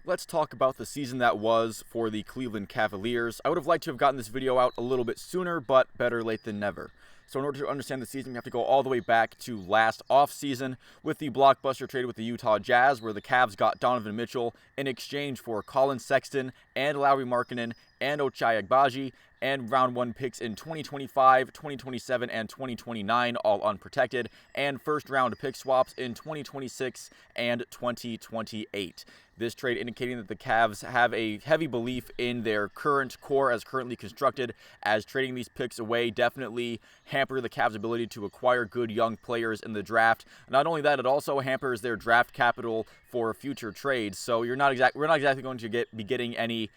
Let's talk about the season that was for the Cleveland Cavaliers. I would have liked to have gotten this video out a little bit sooner, but better late than never. So in order to understand the season, we have to go all the way back to last offseason with the blockbuster trade with the Utah Jazz, where the Cavs got Donovan Mitchell in exchange for Colin Sexton and Lauri Markkanen and Ochai Agbaji, and round 1 picks in 2025, 2027, and 2029, all unprotected, and first-round pick swaps in 2026 and 2028. This trade indicating that the Cavs have a heavy belief in their current core as currently constructed, as trading these picks away definitely hamper the Cavs' ability to acquire good young players in the draft. Not only that, it also hampers their draft capital for future trades. So we're not exactly going to be getting any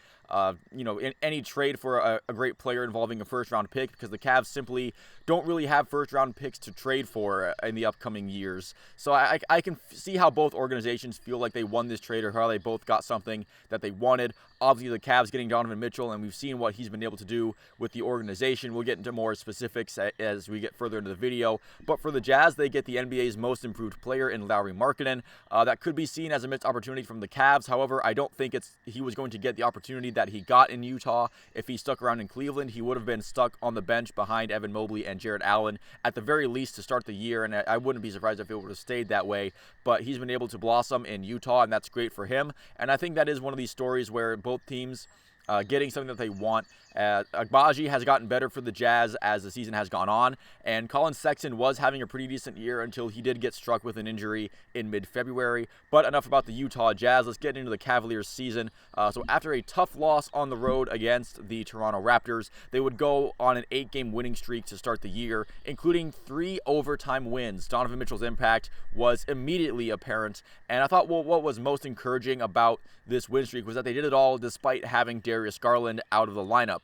any trade for a great player involving a first-round pick, because the Cavs simply don't really have first-round picks to trade for in the upcoming years. So I can see how both organizations feel like they won this trade, or how they both got something that they wanted. Obviously, the Cavs getting Donovan Mitchell, and we've seen what he's been able to do with the organization. We'll get into more specifics as we get further into the video. But for the Jazz, they get the NBA's most improved player in Lauri Markkanen. That could be seen as a missed opportunity from the Cavs. However, I don't think he was going to get the opportunity that he got in Utah. If he stuck around in Cleveland, he would have been stuck on the bench behind Evan Mobley and Jarrett Allen at the very least to start the year, and I wouldn't be surprised if it would have stayed that way. But he's been able to blossom in Utah, and that's great for him. And I think that is one of these stories where both teams getting something that they want. Agbaji has gotten better for the Jazz as the season has gone on, and Colin Sexton was having a pretty decent year until he did get struck with an injury in mid-February. But enough about the Utah Jazz. Let's get into the Cavaliers season. So after a tough loss on the road against the Toronto Raptors, they would go on an 8-game winning streak to start the year, including 3 overtime wins. Donovan Mitchell's impact was immediately apparent, and I thought what was most encouraging about this win streak was that they did it all despite having Darius Garland out of the lineup.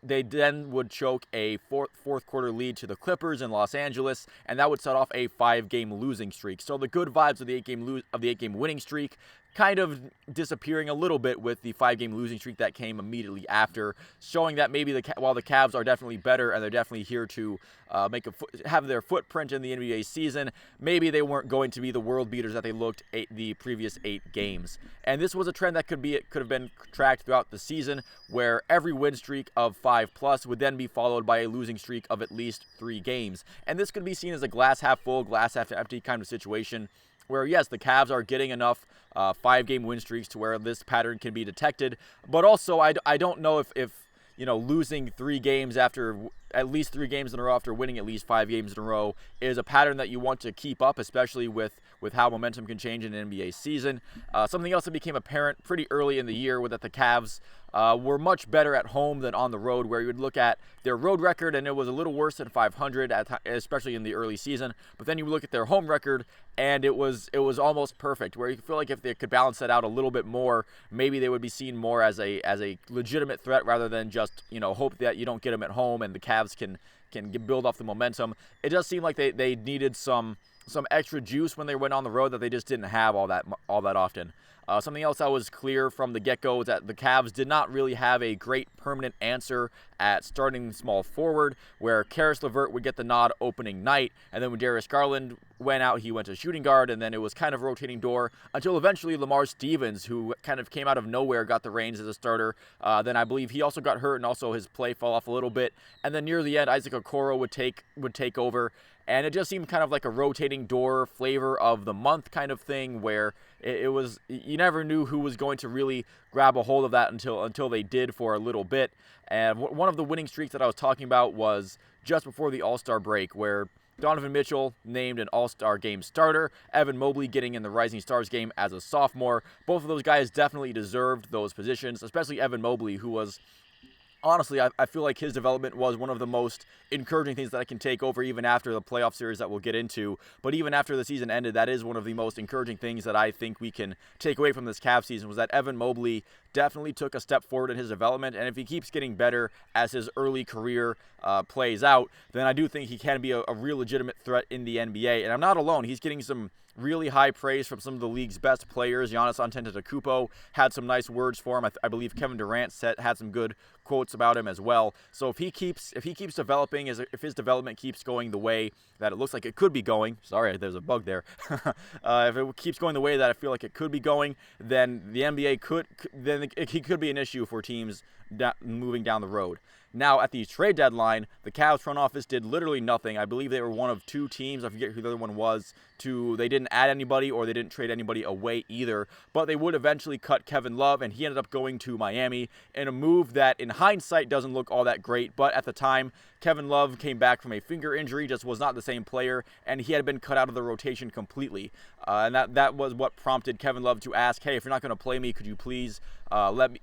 They then would choke a fourth quarter lead to the Clippers in Los Angeles, and that would set off a 5-game losing streak. So the good vibes of the 8-game winning streak kind of disappearing a little bit with the 5-game losing streak that came immediately after, showing that maybe while the Cavs are definitely better and they're definitely here to have their footprint in the NBA season, maybe they weren't going to be the world beaters that they looked the previous 8 games. And this was a trend that could have been tracked throughout the season, where every win streak of 5+ would then be followed by a losing streak of at least 3 games. And this could be seen as a glass half full, glass half empty kind of situation, where yes, the Cavs are getting enough 5-game win streaks to where this pattern can be detected. But also, I don't know if losing 3 games after at least 3 games in a row after winning at least 5 games in a row is a pattern that you want to keep up, especially with how momentum can change in an NBA season. Something else that became apparent pretty early in the year was that the Cavs were much better at home than on the road, where you would look at their road record and it was a little worse than 500, especially in the early season. But then you look at their home record and it was almost perfect, where you feel like if they could balance that out a little bit more, maybe they would be seen more as a legitimate threat rather than just hope that you don't get them at home and the Cavs can build off the momentum. It does seem like they needed some extra juice when they went on the road that they just didn't have all that often. Something else that was clear from the get-go is that the Cavs did not really have a great permanent answer at starting small forward, where Karis LeVert would get the nod opening night, and then when Darius Garland went out, he went to shooting guard, and then it was kind of a rotating door until eventually Lamar Stevens, who kind of came out of nowhere, got the reins as a starter. Then I believe he also got hurt, and also his play fell off a little bit. And then near the end, Isaac Okoro would take over, and it just seemed kind of like a rotating door flavor of the month kind of thing, where it was, you never knew who was going to really grab a hold of that until they did for a little bit. And one of the winning streaks that I was talking about was just before the All-Star break, where Donovan Mitchell named an All-Star game starter, Evan Mobley getting in the Rising Stars game as a sophomore. Both of those guys definitely deserved those positions, especially Evan Mobley, who was, honestly, I feel like his development was one of the most encouraging things that I can take over even after the playoff series that we'll get into. But even after the season ended, that is one of the most encouraging things that I think we can take away from this Cavs season, was that Evan Mobley definitely took a step forward in his development, and if he keeps getting better as his early career plays out, then I do think he can be a real legitimate threat in the NBA. And I'm not alone. He's getting some really high praise from some of the league's best players. Giannis Antetokounmpo had some nice words for him. I believe Kevin Durant had some good quotes about him as well. So if he keeps developing, if his development keeps going the way that it looks like it could be going, sorry, there's a bug there. If it keeps going the way that I feel like it could be going, then the NBA he could be an issue for teams moving down the road. Now, at the trade deadline, the Cavs front office did literally nothing. I believe they were one of two teams, I forget who the other one was, they didn't add anybody or they didn't trade anybody away either. But they would eventually cut Kevin Love, and he ended up going to Miami in a move that, in hindsight, doesn't look all that great. But at the time, Kevin Love came back from a finger injury, just was not the same player, and he had been cut out of the rotation completely. And that was what prompted Kevin Love to ask, hey, if you're not going to play me, could you please let me,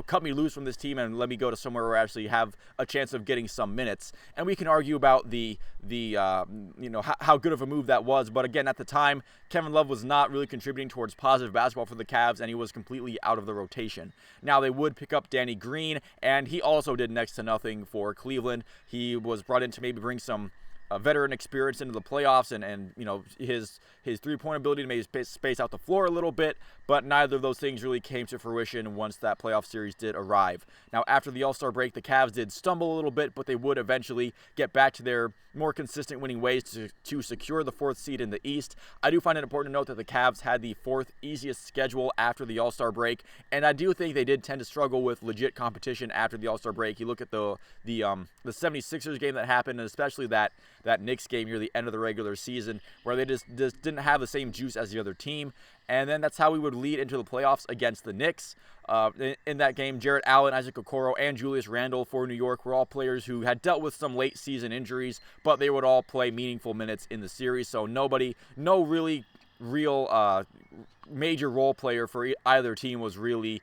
cut me loose from this team and let me go to somewhere where I actually have a chance of getting some minutes. And we can argue about how good of a move that was. But again, at the time, Kevin Love was not really contributing towards positive basketball for the Cavs, and he was completely out of the rotation. Now, they would pick up Danny Green, and he also did next to nothing for Cleveland. He was brought in to maybe bring some veteran experience into the playoffs and his three-point ability to maybe space out the floor a little bit, but neither of those things really came to fruition once that playoff series did arrive. Now, after the All-Star break, the Cavs did stumble a little bit, but they would eventually get back to their more consistent winning ways to secure the 4th seed in the East. I do find it important to note that the Cavs had the 4th easiest schedule after the All-Star break, and I do think they did tend to struggle with legit competition after the All-Star break. You look at the 76ers game that happened, and especially that Knicks game near the end of the regular season, where they just didn't have the same juice as the other team. And then that's how we would lead into the playoffs against the Knicks. In that game, Jarrett Allen, Isaac Okoro, and Julius Randle for New York were all players who had dealt with some late season injuries, but they would all play meaningful minutes in the series. So no really real major role player for either team was really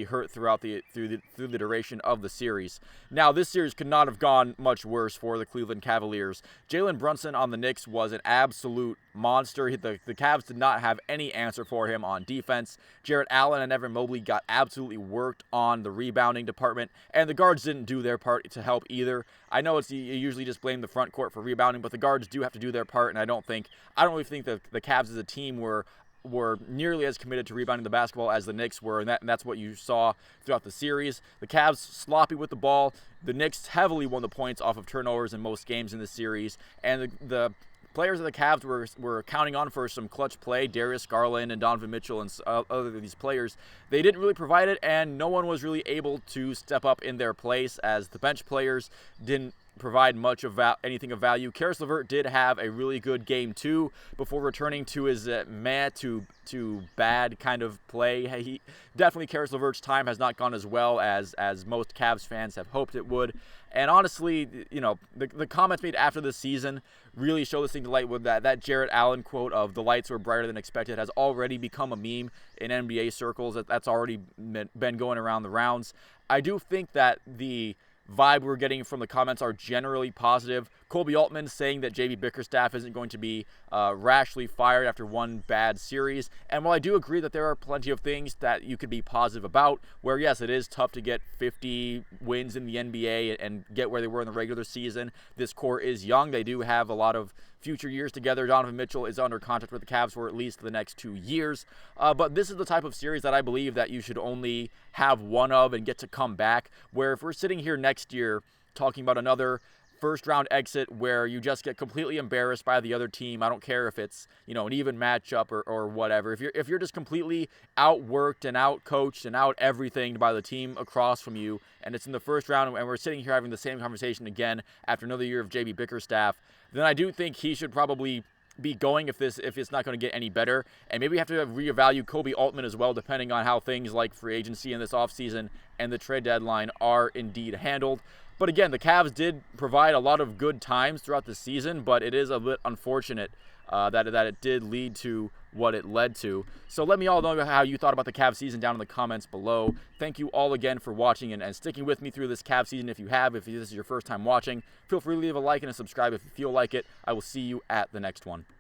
hurt throughout through the duration of the series. Now, this series could not have gone much worse for the Cleveland Cavaliers. Jalen Brunson on the Knicks was an absolute monster. The Cavs did not have any answer for him on defense. Jarrett Allen and Evan Mobley got absolutely worked on the rebounding department, and the guards didn't do their part to help either. I know you usually just blame the front court for rebounding, but the guards do have to do their part, and I don't really think that the Cavs as a team were nearly as committed to rebounding the basketball as the Knicks were, and that's what you saw throughout the series. The Cavs sloppy with the ball. The Knicks heavily won the points off of turnovers in most games in the series, and the players of the Cavs were counting on for some clutch play. Darius Garland and Donovan Mitchell and other of these players, they didn't really provide it, and no one was really able to step up in their place, as the bench players didn't provide much of anything of value. Karis LeVert did have a really good game 2 before returning to his to bad kind of play. He definitely, Karis LeVert's time has not gone as well as most Cavs fans have hoped it would. And honestly, the comments made after the season really show this thing to light. With that Jarrett Allen quote of "the lights were brighter than expected" has already become a meme in NBA circles. That's already been going around the rounds. I do think that the vibe we're getting from the comments are generally positive. Kobe Altman saying that JB Bickerstaff isn't going to be rashly fired after one bad series. And while I do agree that there are plenty of things that you could be positive about, where yes, it is tough to get 50 wins in the NBA and get where they were in the regular season. This core is young. They do have a lot of future years together. Donovan Mitchell is under contract with the Cavs for at least the next 2 years. But this is the type of series that I believe that you should only have one of and get to come back, where if we're sitting here next year talking about another first-round exit where you just get completely embarrassed by the other team, I don't care if it's an even matchup or whatever. If you're just completely outworked and outcoached and out everything by the team across from you, and it's in the first round, and we're sitting here having the same conversation again after another year of JB Bickerstaff, then I do think he should probably be going if it's not going to get any better. And maybe we have to reevaluate Kobe Altman as well, depending on how things like free agency in this offseason and the trade deadline are indeed handled. But again, the Cavs did provide a lot of good times throughout the season, but it is a bit unfortunate that it did lead to what it led to. So let me all know how you thought about the Cavs season down in the comments below. Thank you all again for watching and sticking with me through this Cavs season. If this is your first time watching, feel free to leave a like and a subscribe if you feel like it. I will see you at the next one.